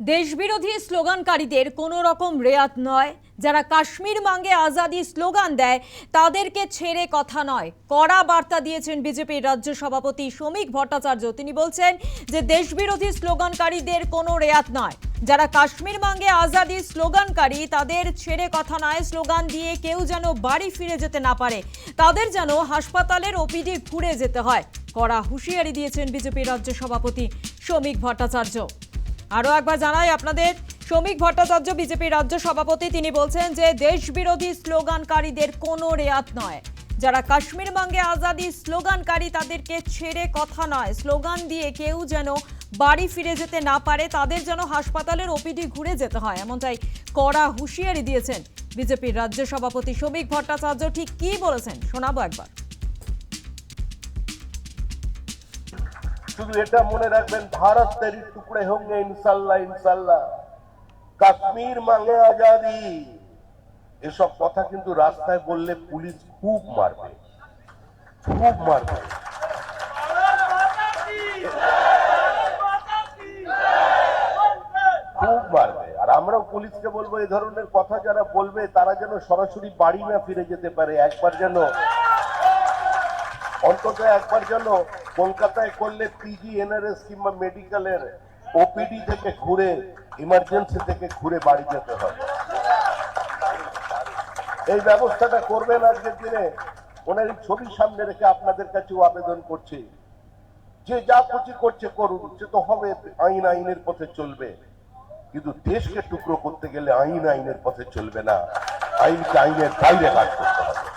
দেশবিরোধী স্লোগানকারীদের কোনো রকম রেয়াত নয়। যারা কাশ্মীর মাঙ্গে আজাদি স্লোগান দেয় তাদেরকে ছেড়ে কথা নয়। কড়া বার্তা দিয়েছেন বিজেপির রাজ্য সভাপতি শ্রমিক ভট্টাচার্য। তিনি বলছেন যে দেশবিরোধী স্লোগানকারীদের কোনো রেয়াত নয়। যারা কাশ্মীর মাঙ্গে আজাদি স্লোগানকারী তাদের ছেড়ে কথা নয়। স্লোগান দিয়ে কেউ যেন বাড়ি ফিরে যেতে না পারে, তাদের যেন হাসপাতালের ওপিডি ঘুরে যেতে হয়। কড়া হুঁশিয়ারি দিয়েছেন বিজেপির রাজ্য সভাপতি শ্রমিক ভট্টাচার্য। আরো একবার জানাই আপনাদের, শ্রমিক ভট্টাচার্য বিজেপির রাজ্য সভাপতি, তিনি বলছেন যে দেশবিরোধী স্লোগানকারীদের কোনো রেয়াত নয়। যারা কাশ্মীর মাঙ্গে আজাদি স্লোগানকারী তাদেরকে ছেড়ে কথা নয়। স্লোগান দিয়ে কেউ যেন বাড়ি ফিরে যেতে না পারে, তাদের যেন হাসপাতালের ওপিডি ঘুরে যেতে হয়, এমনটাই কড়া হুঁশিয়ারি দিয়েছেন বিজেপির রাজ্য সভাপতি শ্রমিক ভট্টাচার্য। ঠিক কি বলেছেন শোনাবো একবার। শুধু এটা মনে রাখবেন, ভারত তেরি টুকরে হোঙ্গে ইনশাল্লাহ ইনশাল্লাহ, কাশ্মীর মাঙ্গে আজাদি, এসব কথা কিন্তু রাস্তায় বললে পুলিশ খুব মারবে, খুব মারবে। খুব মারবে। আর আমরাও পুলিশকে বলবো এই ধরনের কথা যারা বলবে তারা যেন সরাসরি বাড়ি না ফিরে যেতে পারে। একবার যেন অন্তত একবার যেন কলকাতায় করলে পিজি, এনআরএস কিংবা মেডিকেলের ওপিডি থেকে ঘুরে, ইমার্জেন্সি থেকে ঘুরে বাড়ি যেতে হবে। এই ব্যবস্থাটা করবেন আজকের দিনে। ওনার এই ছবি সামনে রেখে আপনাদের কাছেও আবেদন করছি, যে যা খুশি করছে করুন, সে তো হবে, আইন আইনের পথে চলবে। কিন্তু দেশকে টুকরো করতে গেলে আইন আইনের পথে চলবে না, আইনকে আইনের বাইরে কাজ করতে হবে।